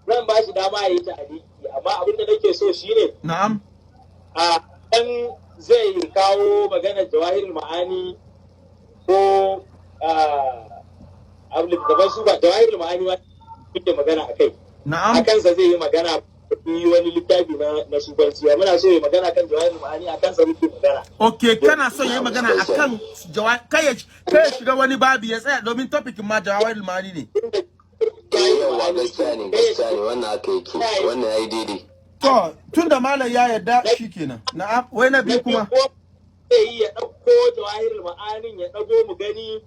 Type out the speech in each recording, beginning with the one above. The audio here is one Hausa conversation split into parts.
zan ba shi dama ya yi ta'aliki, amma abin da nake so shine na'am a dan zai kawo maganar jawahirul ma'ani ko abin da su ba jawahirul ma'ani ma kuke magana akai na'am a kansa zai yi magana yi wani littafi na sufanci muna so yi magana kan jawahirul ma'ani a kansa muke magana. Okay, kana so yi magana akan kai shiga wani babi ya tsaya domin topic ma jawahirul ma'ani ne. Yawa gaskiya ne wannan aka yake wannan yayi daidai. To tun da malam ya yarda shikenan. Na'am, wai na biyu kuma. Sai ya dauko jawahirul ma'anin ya dago mu gani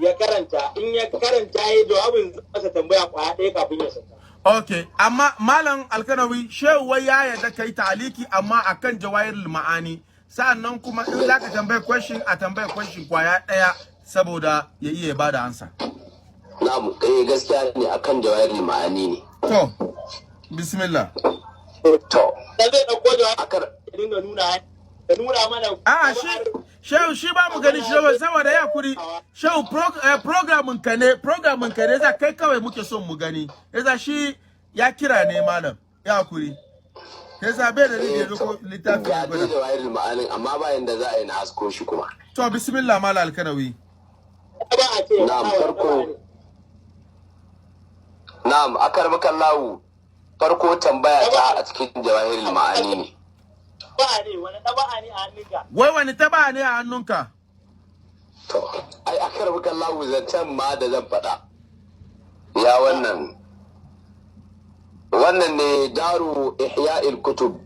ya karanta, in ya karanta yayi jawabin masa tambaya kwaya ɗaya kafin ya saka. Okay, amma malam Alkanawi shehu wai ya yarda kai taliki amma akan jawahirul ma'ani. Sa'annan kuma in zaka tambaye question a tambaye question kwaya ɗaya saboda ya iya bada ansa. Na'am, gaskiya ne akan jawahirul ma'ani ne. To, bismillah. To, da zai dauko jawahirul dinga nuna mana shehu shi ba mu gani shehu saboda ya kuri shehu programin ka ne za kai kawai muke son mu gani yasa shi ya kira ne malam ya kuri yasa bai da rige ko littafin ga da jawahirul ma'anin amma ba yanda za a yi na asko shi kuma. To bismillah malam Alkanawi. Na'am, farko na'am, akarmakallahu farko tambaya ta a cikin jawahirul ma'ani ne. Wai wani taba ne a hannunka? To, ai akarmakallahu zancen ma da zan faɗa. Ya wannan ne daru ihya'il kutub.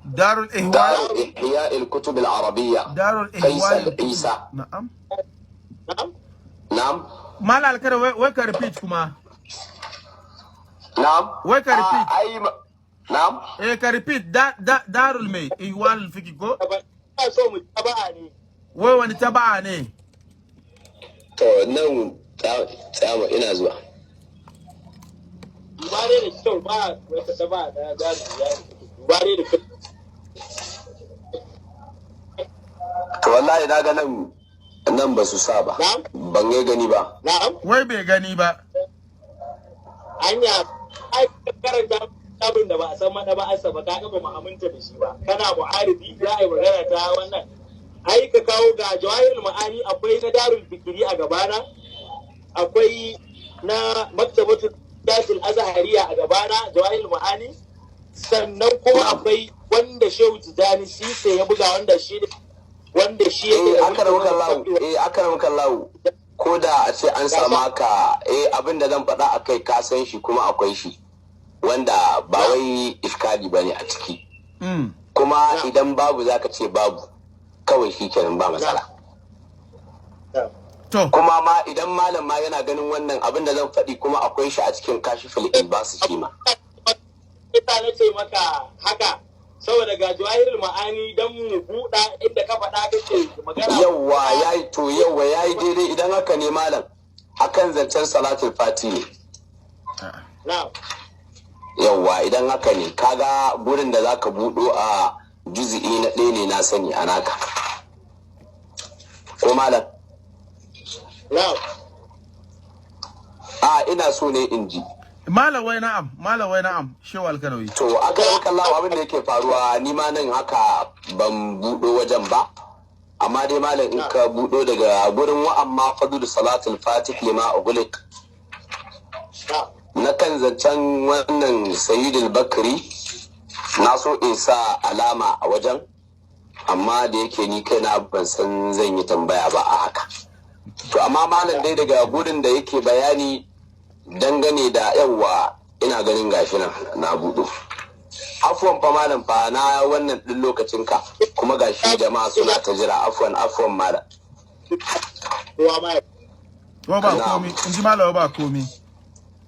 Darul ihya'il kutub al-arabiyya. Darul Faisal Isa. Na'am. Na'am. Mala Alkara wai ka repeat kuma. Na'am. Wai ka repeat. Na'am. Ka repeat darul mai ihwal fiki ko? So mu taba'a ne. Wai wani taba'a ne? To nan tsama ina zuwa. Dubare da kyau ba wata taba'a da dubare da kyau. To wallahi na ga nan ba su sa ba. Ban yi gani ba. Na'am. Wai bai gani ba. Anya ai karanta abin da ba a san mana ba asa ba ka ga ba mu aminta da shi ba. Kana mu'arifi za a yi magana ta wannan. Ai ka kawo ga jawahirul ma'ani akwai na darul fikiri a gabana. Akwai na maktabatul datul azhariya a gabana jawahirul ma'ani. Sannan kuma akwai wanda Shehu Tijani Sise ya buga wanda shi akaramukan lawo ko da a ce an sama ka abin da zan faɗa akai ka san shi kuma akwai shi wanda ba wai iskali ba ne a ciki kuma idan babu zaka ce babu kawai shi kenan ba matsala kuma ma idan malam ma yana ganin wannan abin da zan faɗi kuma akwai shi a cikin kashiful ilbas shi ma ita na ce maka haka saboda ga jawahirul ma'ani dan mu buɗa inda ka faɗa kake magana yawa yayi daidai idan haka ne malam akan zancen salatul fati ne yawa idan haka ne kaga gurin da zaka buɗo a juz'i na 1 ne na sani a naka ko malam ina so ne in ji Malawai na'am Shehu Alkanawi. To aka yi kallawa abin da yake faruwa ni ma nan haka ban buɗo wajen ba amma dai malam in ka buɗo daga gurin wa'amma fadul salatul fatih lima ugulik na kan zancen wannan sayyidul bakri na so in sa alama a wajen amma da yake ni kaina ban san zan yi tambaya ba a haka to amma malam dai daga gurin da yake bayani dangane da yawa ina ganin gashi nan na buɗo afwan fa malam fa na wannan din lokacin ka kuma gashi jama'a suna ta jira afwan malam ba komi in ji malam ba komi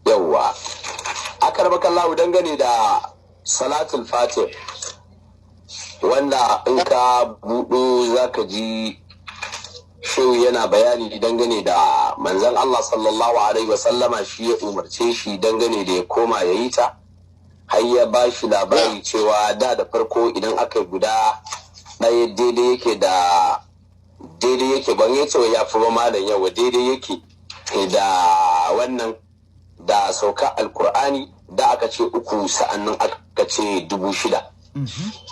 yawa akarbakallahu dangane da salatul fatih wanda in ka buɗo zaka ji shehu yana bayani dangane da manzon Allah sallallahu alaihi wasallama shi ya umarce shi dangane da ya koma ya yi ta har ya ba shi labari cewa da farko idan aka yi guda ɗaya daidai yake ban ya cewa ya fi ba malam yawa daidai yake da wannan da sauka alkur'ani da aka ce 3 sa'annan aka ce 6,000.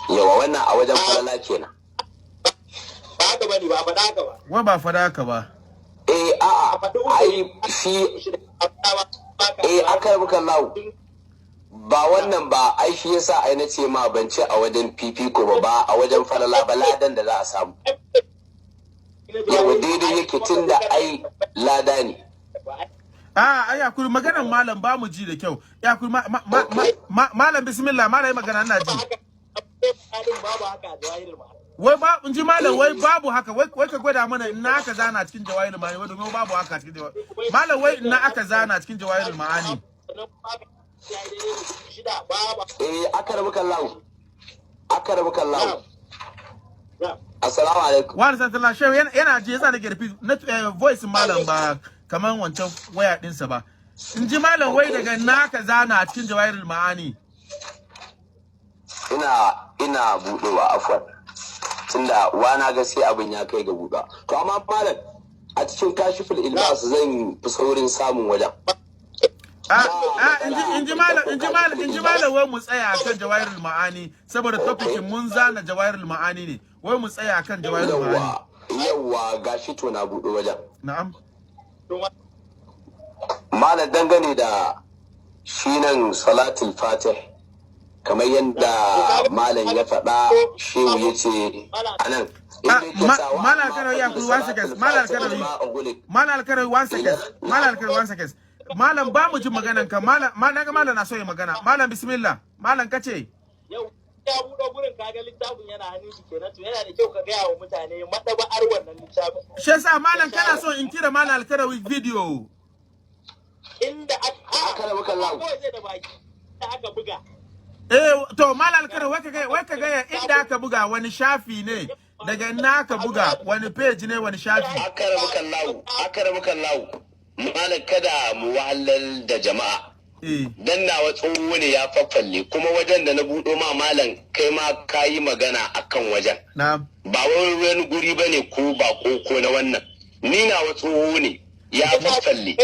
Yawa wannan a wajen falala kenan. Ba haka bane ba faɗa haka ba. Wa ba faɗa haka ba. Ai shi aka rubuka lawo. Ba wannan ba ai shi yasa ai na ce ma ban ce a wajen fifiko ba a wajen falala ba ladan da za a samu. Yawa daidai yake tun da ai lada ne. Ya kuri maganar malam ba mu ji da kyau. Ya kuri malam bismillah malam magana ina ji. Wai ba in ji malam wai babu haka wai ka gwada mana ina aka zana cikin jawahirul ma'ani wai domin babu haka cikin jawahirul malam wai ina aka zana cikin jawahirul ma'ani. Aka rabu kallahu. Assalamu alaikum. Wa sallallahu shehu yana ji yasa nake repeat voice malam ba kaman wancan waya dinsa ba. In ji malam wai daga naka zana a cikin jawahirul ma'ani. Ina buɗewa afwan. Tunda wana ga sai abin ya kai ga buɗa. To amma malam a cikin kashiful ilbas zan fi saurin samun wajen. In ji malam wai mu tsaya akan jawahirul ma'ani saboda topicin mun zana jawahirul ma'ani ne. Wai mu tsaya akan jawahirul ma'ani. Yawwa gashi to na buɗe wajen. Na'am. Malam dangane da shi nan salatul fatih kamar yadda malam ya faɗa shehu ya ce anan malam karawi ya kuri 1 second malam karawi 1 second malam ba mu ji maganan ka malam na so ya magana malam bismillah malam kace yau ya buɗe gurin kaga littafin yana hannun shi kenan to yana da kyau ka gaya wa mutane madaba'ar wannan littafin shi yasa malam kana so in kira malam alkarawi video inda aka da baki da aka buga to malam alkarawi wai ka ga inda aka buga wani shafi ne daga ina aka buga wani page ne wani shafi aka rabu kallahu malam kada mu wahalar da jama'a dan nawa tsoho ne ya faffalle kuma wajen da na buɗo ma malam kai ma ka yi magana akan wajen ba wani guri bane ko ba ko na wannan ni nawa tsoho ne ya faffalle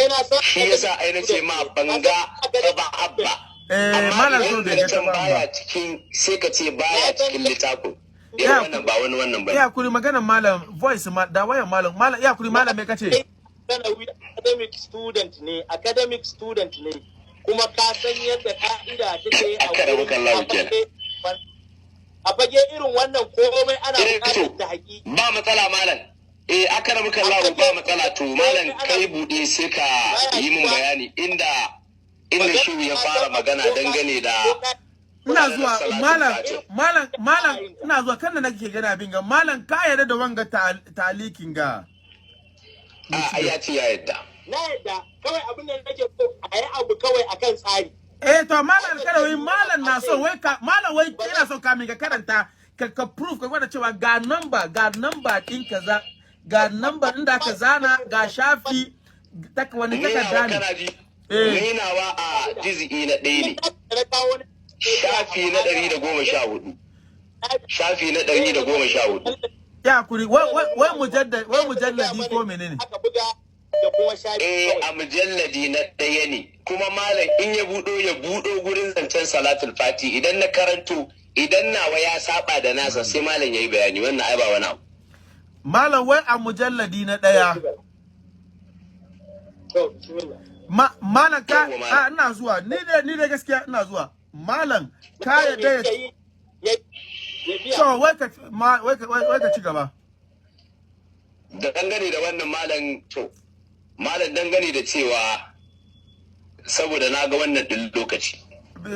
shi yasa ai na ce ma banga ba abba malam so da ya taba baya cikin sai ka ce baya cikin littafin ya wannan ba wannan bane ya kuri maganar malam voice ma da wayan malam ya kuri malam me kace academic student ne kuma ka san yadda ka'ida take a fage irin wannan komai ana buƙatar da haƙi ba matsala malam aka rabu kallahu ba matsala to malam kai bude sai ka yi min bayani inda shi ya fara magana dangane da ina zuwa malam ina zuwa kan da nake gana abin ga malam ka yarda da wanga talikin ga ya ce ya yadda na yadda kawai abin da nake so a yi abu kawai akan tsari to malam alkarawi malam na so wai malam wai ina so kamin ka karanta ka proof ka gwada cewa ga number din kaza ga number inda aka zana ga shafi wani takarda ne ni nawa a juz'i na 1 ne shafi na 114 shafi na 114 ya kuri wai mujalladi ko menene aka buga da kuma shafi a mujalladi na 1 ne kuma malam in ya budo gurin zancen salatul fati idan na karanto idan nawa ya saba da nasa sai malam yayi bayani wannan ai ba wani abu malam wai a mujalladi na 1 malam ka ina zuwa ni da gaskiya ina zuwa malam ka yadda ya wai ka ci gaba dangane da wannan malam dangane da cewa saboda na ga wannan din lokaci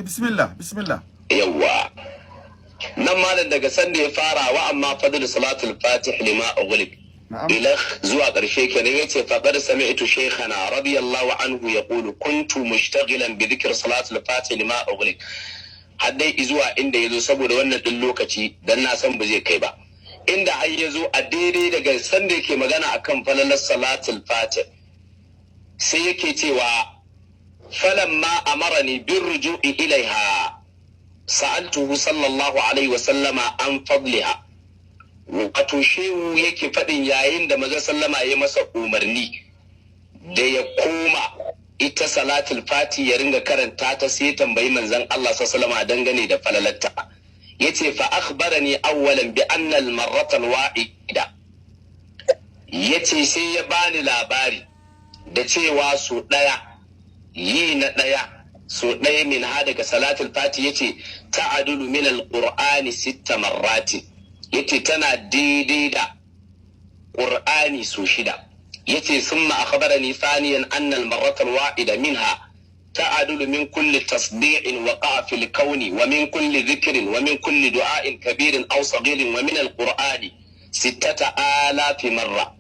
bismillah yawwa nan malam daga sanda ya fara wa amma fadl salatul fatih lima ughliq ila zuwa ƙarshe kenan yace faqad sami'tu shaykhana radiyallahu anhu yaqulu kuntu mushtaghilan bi dhikr salatul fatih lima ughliq haddai zuwa inda yazo saboda wannan din lokaci dan na san ba zai kai ba inda har yazo a daidai daga sanda yake magana akan falalar salatul fatih sai yake cewa falamma amarani bir ruju'i ilaiha sa'altuhu sallallahu alaihi wa sallama an fadliha wato shehu yake faɗin yayin da maza sallama ya masa umarni da ya koma ita salatul fati ya ringa karanta ta sai tambayi manzon Allah sallallahu alaihi dangane da falalatta yace fa akhbarani awwalan bi anna al marrata al wa'ida yace sai ya bani labari da cewa su daya yi na daya su daya min ha daga salatul fati yace ta'adulu min al qur'ani 6 marrati yace tana daidai da qur'ani su 6 yace summa akhbarani thaniyan anna al-marrata al-wahida minha ta'adulu min kulli tasbi'in waqa'a fil kawni wa min kulli dhikrin wa min kulli du'a'in kabirin aw saghirin wa min al-qur'ani 6000 marra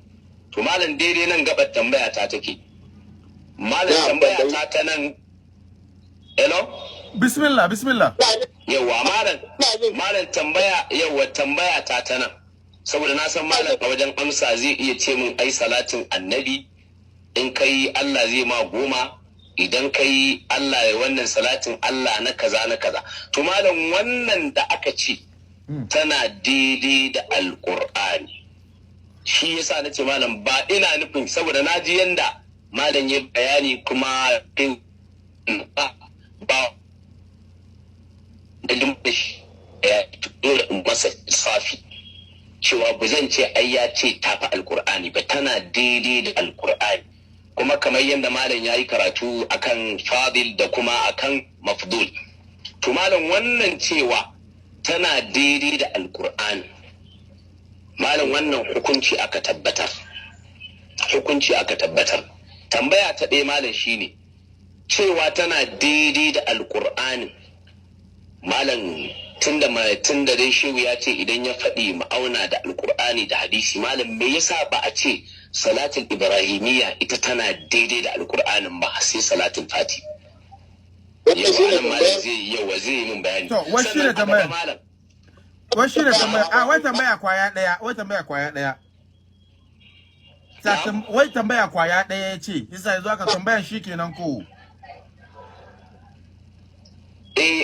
to malan daidai nan gabar tambaya ta take malan tambaya ta nan hello bismillah yawa malan tambaya ta nan saboda na san malam a wajen amsa zai iya ce min ai salatin annabi in kai Allah zai ma 10 idan kai Allah ya wannan salatin Allah na kaza to malam wannan da aka ce tana daidai da alqur'ani shi yasa nace malam ba ina nufin saboda naji yanda malam ya bayani kuma ba da shi ya dole masa safi cewa ba zan ce ai ya ce tafi alkur'ani ba tana daidai da alkur'ani kuma kamar yadda malam ya yi karatu akan fadil da kuma akan mafdul to malam wannan cewa tana daidai da alkur'ani malam wannan hukunci aka tabbatar tambaya ta ɗaya malam shine cewa tana daidai da alkur'ani malam tunda dai shehu ya ce idan ya faɗi ma'auna da alkur'ani da hadisi malam me yasa ba a ce salatul ibrahimiyya ita tana daidai da alkur'anin ba sai salatul fati wannan malam zai yi min bayani to wai shi ne tambaya wai tambaya kwaya daya wai tambaya kwaya daya ya ce yasa yanzu aka tambayan shi kenan ko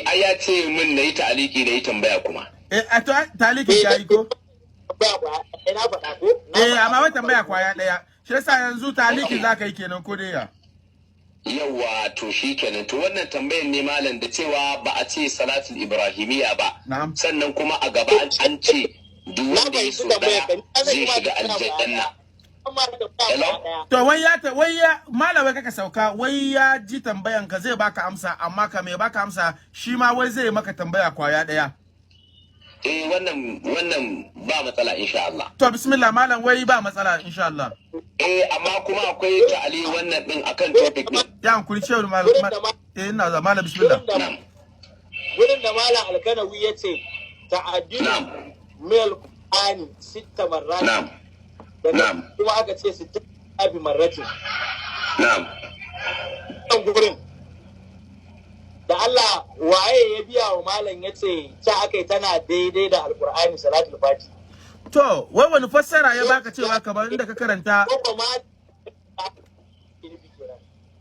ai ya ce min na yi ta'aliki na yi tambaya kuma. A to ta'aliki ya yi ko? Amma wai tambaya kwaya ɗaya. Shi yasa yanzu ta'aliki za ka yi kenan ko dai ya? Yawwa to shi kenan. To wannan tambayan ne malam da cewa ba a ce salatul ibrahimiyya ba. Sannan kuma a gaba an ce duk wanda ya so daya zai shiga aljanna. To wai ya malawai kaka sauka wai ya ji tambayan ka zai baka amsa amma ka mai baka amsa shi ma wai zai maka tambaya kwaya daya. Wannan ba matsala insha Allah. To bismillah malam wai ba matsala insha Allah. Amma kuma akwai ta'ali wannan din akan topic din. Ya hankuri shehu malam ina da malam bismillah. Wurin da malam Alkanawi yace ta'addilu mil qur'ani 6 marrat. Na'am. Na'am. Kuma aka ce 60 abi marrati. Na'am. Kan gurin da Allah waye ya biya wa malam yace ta akai tana daidai da alqur'ani salatul fati. To wai wani fassara ya baka cewa kamar inda ka karanta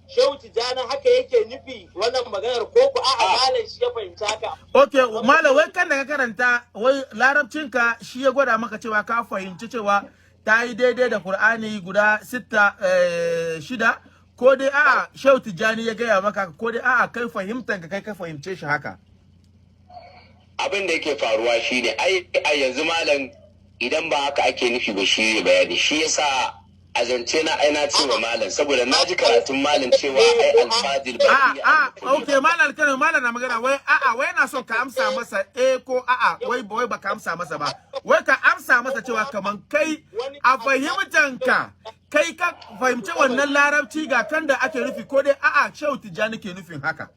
Shehu Tijjani haka yake nufi wannan maganar ko ku a'a malam shi ya fahimta haka. Okay, malam wai kan da ka karanta wai larabcinka shi ya gwada maka cewa ka fahimci cewa ta yi daidai da Qur'ani guda 6 ko dai a'a Shehu Tijjani ya gaya maka ko dai a'a kai fahimtan ka kai ka fahimce shi haka. Abin da yake faruwa shine ai a yanzu malam idan ba haka ake nufi ba shi bayani shi yasa a zance na aina cewa malam saboda na ji karatun malam cewa ai alfadil ba okay malam kana malam na magana wai wai na so ka amsa masa ko wai baka amsa masa ba wai ka amsa masa cewa kaman kai a fahimtanka kai ka fahimci wannan larabci ga kan da ake nufi ko dai Shehu Tijjani ke nufin haka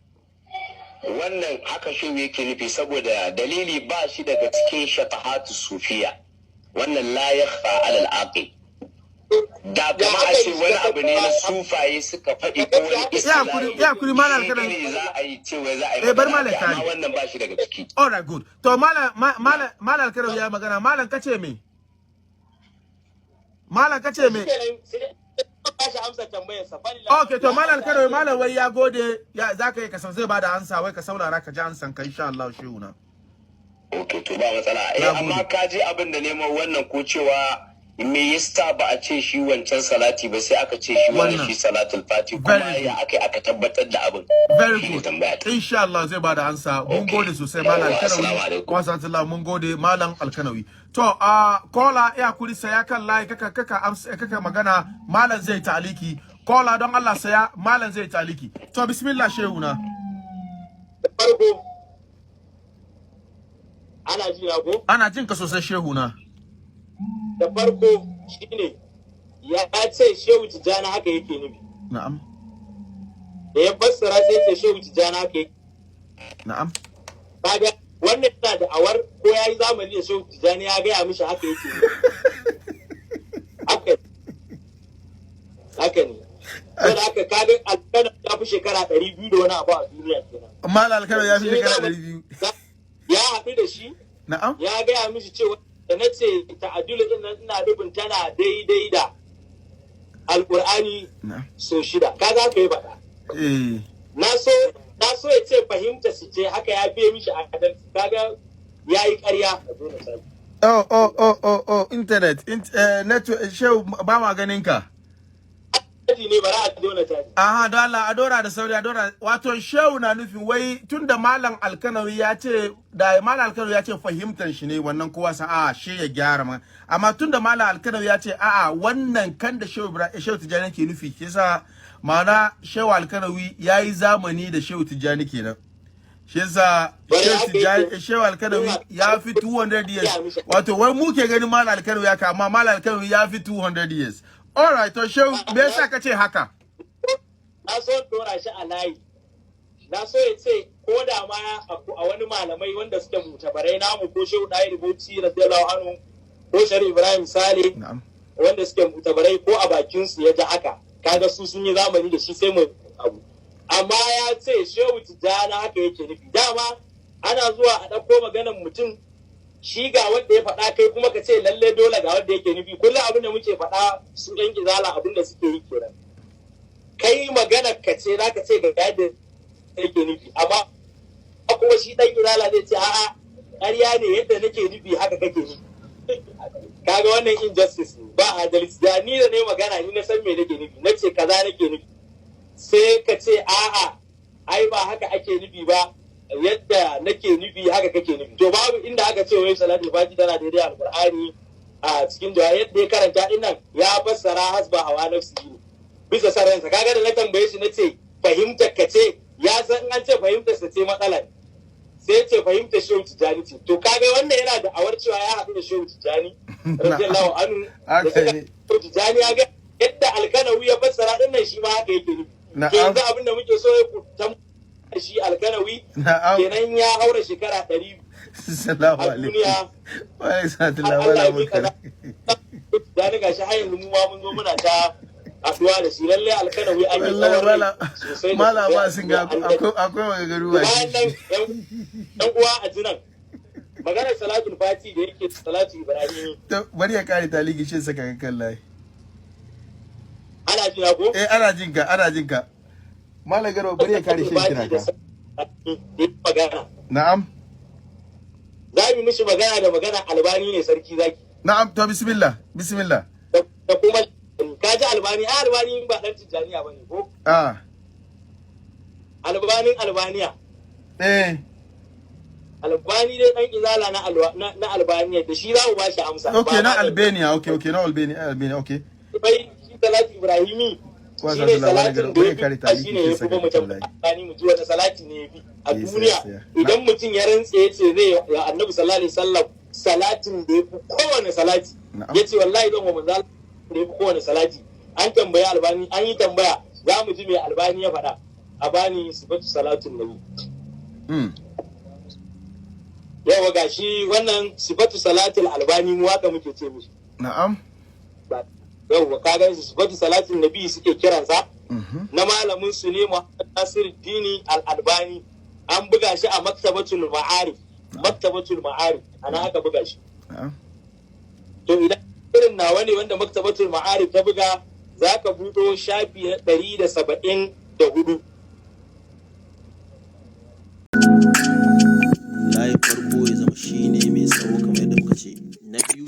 wannan haka shehu yake nufi saboda dalili ba shi daga cikin shatahatu sufiya wannan la yakhfa ala al-aqil da kama a ce wani abu ne na sufaye suka faɗi ko wani islami ya kuri malam kana za a yi cewa za a yi bar malam kai amma wannan ba shi daga ciki all right good to malam kana ya magana malam kace me okay to malam kana malam wai ya gode ya zaka yi kasan zai bada ansa wai ka saurara ka ji ansan ka insha Allah shehu na okay to ba matsala amma ka ji abin da neman wannan ko cewa me yasa ba a ce shi wancan salati ba sai aka ce shi wannan shi salatul fati kuma ya aka tabbatar da abin. Very good. Insha Allah zai bada ansa. Mun gode sosai Malam Alkanawi. Wa sallallahu mun gode Malam Alkanawi. To kola ya kuri saya kan layi kaka magana Malam zai taliki. Kola don Allah saya Malam zai taliki. To bismillah shehuna. Farko ana jin ko? Ana jin ka sosai shehuna. Da farko shine ya ce Shehu Tijjani haka yake nufi. Na'am. Da ya fassara sai ce Shehu Tijjani haka yake. Na'am. Kaga wannan yana da awar ko yayi zamani da Shehu Tijjani ya gaya mishi haka yake haka ne. Saboda haka kaga Alkana ya fi shekara 200 da wani abu a duniya kenan. Malam Alkana ya fi shekara 200. Ya haɗu da shi. Na'am. Ya gaya mishi cewa da na ce ta'adulu din nan ina nufin tana daidai da Alƙur'ani so 6 kaga haka yi faɗa. Na so ya ce fahimta su ce haka ya biye mishi a kadar kaga yayi ƙarya. Internet network shehu ba ma ganin ka. Ne bara a dona ta. Aha don Allah a dora da sauri a dora wato shehu na nufin wai tunda Malam Alkanawi ya ce da Malam Alkanawi ya ce fahimtar shi ne wannan kowa sa shi ya gyara ma amma tunda Malam Alkanawi ya ce wannan kan da shehu Tijjani ke nufi kisa ma'ana shehu Alkanawi yayi zamani da shehu Tijjani kenan shi yasa shehu Alkanawi ya fi 200 years wato wai mu ke ganin Malam Alkanawi ya ka amma Malam Alkanawi ya fi 200 years. All right, to shehu me yasa ka ce haka? Na so dora shi a layi. Na so ya ce ko da ma a wani malamai wanda suke mutabarai namu ko shehu Dai Rubuci radiyallahu anhu ko Sharif Ibrahim Sale wanda suke mutabarai ko a bakin su ya ji haka. Kaga su sun yi zamani da shi sai mu abu. Amma ya ce shehu Tijjani haka yake nufi. Dama ana zuwa a ɗauko maganar mutum shi ga wanda ya faɗa kai kuma ka ce lalle dole ga wanda yake nufi kullum abin da muke faɗa su ɗan izala abin da suke yi kenan kai magana ka ce za ka ce ga yadda yake nufi amma kuma shi ɗan izala zai ce a'a ƙarya ne yadda nake nufi haka kake nufi kaga wannan injustice ne ba adalci da ni da ne magana ni na san me nake nufi na ce kaza nake nufi sai ka ce a'a ai ba haka ake nufi ba yadda nake nufi haka kake nufi to babu inda aka ce wai salatul fati tana daidai alqur'ani a cikin da yadda ya karanta din nan ya fassara hasba hawa nafsi bisa saransa kaga da na tambaye shi nace fahimtar ka ce ya san an ce fahimtar sa ce matsalar sai ce fahimtar Shehu Tijjani ce to kaga wannan yana da awar cewa ya haɗu da Shehu Tijjani radiyallahu anhu da Shehu Tijjani ya ga yadda Alkanawi ya fassara din nan shi ma haka yake nufi yanzu abin da muke so ya kuta shi Alkanawi kenan ya haura shekara 100 Assalamu alaikum wa alaikum da ni gashi har yanzu mu ma mun zo muna ta addu'a da shi lalle Alkanawi an yi tsawon sosai mala ba sun ga akwai magagaru ba shi dan uwa a jinan maganar salatul fati da yake salatu ibrahimi to bari ya kare taligi shin saka kan layi ana jina ko ana jin ka Malam Garba bari ya kare shi kira ka. Na'am. Za mu mishi magana da magana Albani ne sarki zaki. Na'am to bismillah. Da kuma ka ji Albani ba dan Tijjaniya bane ko? Albaniya. Albani dai dan izala na Albaniya da shi za mu ba shi amsa. Okay na Albania na Albania okay. Bai shi Salatu Ibrahimi shi ne salatin da ya fi shi ne ya fi ba mutum mu ji wata salati ne ya fi a duniya idan mutum ya rantse ya ce zai ya annabi sallallahu alaihi wasallam salatin da ya fi kowane salati ya ce wallahi zan wa manzo da ya fi kowane salati an tambaya Albani an yi tambaya za mu ji mai Albani ya faɗa a bani sifatu salatun nabi yawa gashi wannan sifatu salatul Albani mu haka muke ce mishi na'am yauwa ka gan su sifatu salatin nabi suke kiransa na malamin su ne Muhammad Nasiruddin Al-Albani an buga shi a Maktabatul Ma'arif ana aka buga shi to idan irin nawa ne wanda Maktabatul Ma'arif ta buga zaka buɗo shafi na 174 layi farko ya zama shine mai tsawo kamar yadda muka ce na biyu